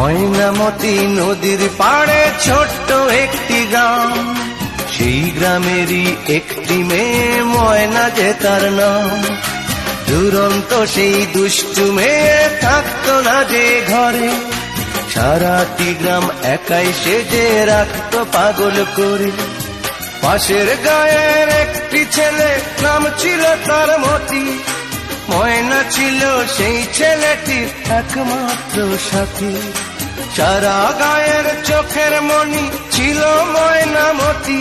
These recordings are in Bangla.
ময়নামতি নদীর পাড়ে ছোট্ট একটি গ্রাম, সেই গ্রামেরই একটি মেয়ে ময়না যে তার নাম। দুরন্ত সেই দুষ্টু মেয়ে থাকতো না যে ঘরে, সারাটি গ্রাম একাই সেজে রাখতো পাগল করে। পাশের গায়ের একটি ছেলে, নাম ছিল তার মতি। ময়না ছিল সেই ছেলেটির একমাত্র সাথী, সারা গায়ের চোখের মনি ছিল ময়নামতি।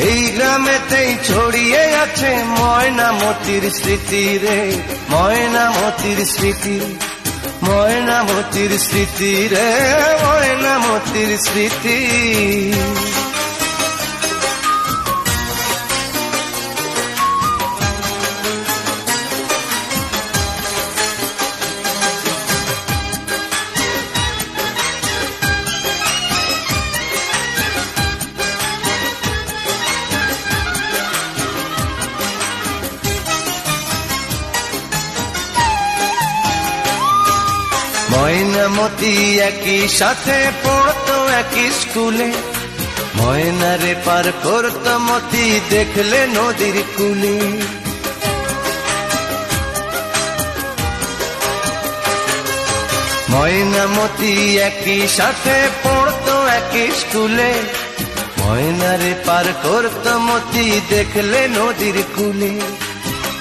এই গ্রামেতেই ছড়িয়ে আছে ময়নামতির স্মৃতি রে, ময়নামতির স্মৃতি, ময়নামতির স্মৃতি রে, ময়নামতির স্মৃতি। ময়নামতি একই সাথে পড়তো একই স্কুলে, ময়নারে পার করতো মতি দেখলে নদীর কূলে। ময়নামতি একই সাথে পড়তো একই স্কুলে, ময়নারে পার করতো মতি দেখলে নদীর কূলে।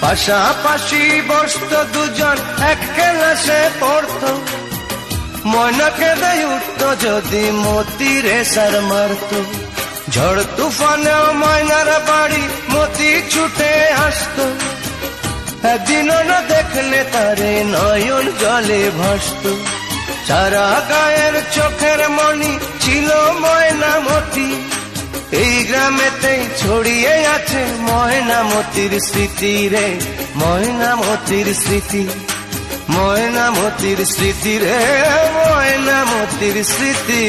পাশাপাশি বসতো দুজন এক ক্লাসে পড়তো, ময়না কেঁদে উঠতো যদি মতি রেসার মারতো। ঝড় তুফানেও ময়নার বাড়ি মতি ছুটে আসতো, একদিনও না দেখলে তারে নয়ন জলে ভাসতো। সারা গায়ের চোখের মনি ছিল ময়নামতি, এই গ্রামেতেই ছড়িয়ে আছে ময়নামতির স্মৃতি রে, ময়নামতির স্মৃতি, ময়নামতির স্মৃতি রে, ময়নামতির স্মৃতি।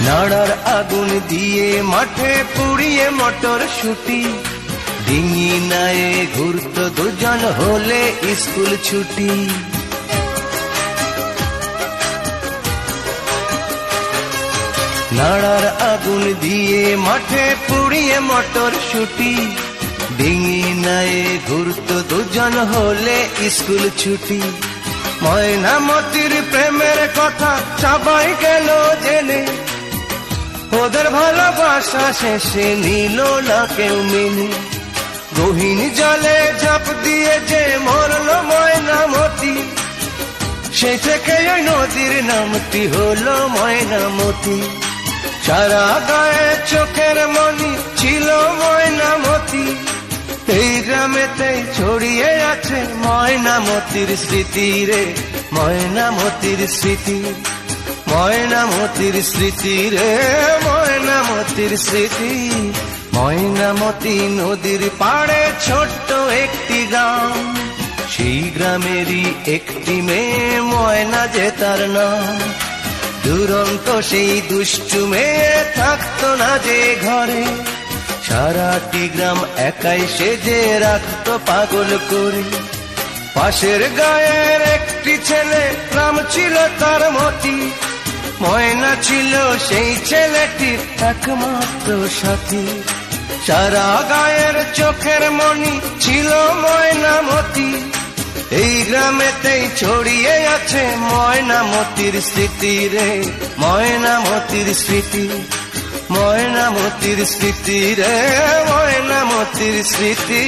নাড়ার আগুন দিয়ে মাঠে পুড়িয়ে মটর শুটি, ডিঙি নায়ে ঘুরতো দুজন হলে স্কুল ছুটি। নাড়ার আগুন দিয়ে মাঠে পুড়িয়ে মটর শুটি, ডিঙি নায়ে ঘুরতো দুজন হলে স্কুল ছুটি। ময়নামতির প্রেমের কথা সবাই গেল জেনে, ওদের ভালোবাসা শেষে নিল না কেউ মেনে। গহীন জলে ঝাঁপ দিয়ে যে মরল ময়নামতি, সে থেকে ওই নদীর নামটি হলো ময়নামতি। সারা গায়ে চোখের মনি ছিল ময়নামতি, এই গ্রামেতেই ছড়িয়ে আছে ময়নামতির স্মৃতি রে, ময়নামতির স্মৃতি, ময়নামতির স্মৃতি রে, ময়নামতির স্মৃতি। ময়নামতি নদীর পাড়ে ছোট্ট একটি গ্রাম, সেই গ্রামেরই একটি মেয়ে ময়না যে তার নাম। দুরন্ত সেই দুষ্টু মেয়ে থাকতো না যে ঘরে, সারাটি গ্রাম একাই সেজে রাখতো পাগল করে। পাশের গায়ের একটি ছেলে, নাম ছিল তার মতি। ময়না ছিল সেই ছেলেটির একমাত্র সাথী, সারা গায়ের চোখের মনি ছিল ময়নামতি। এই গ্রামেতেই ছড়িয়ে আছে ময়নামতির স্মৃতি রে, ময়নামতির স্মৃতি, ময়নামতির স্মৃতি রে, ময়নামতির স্মৃতি।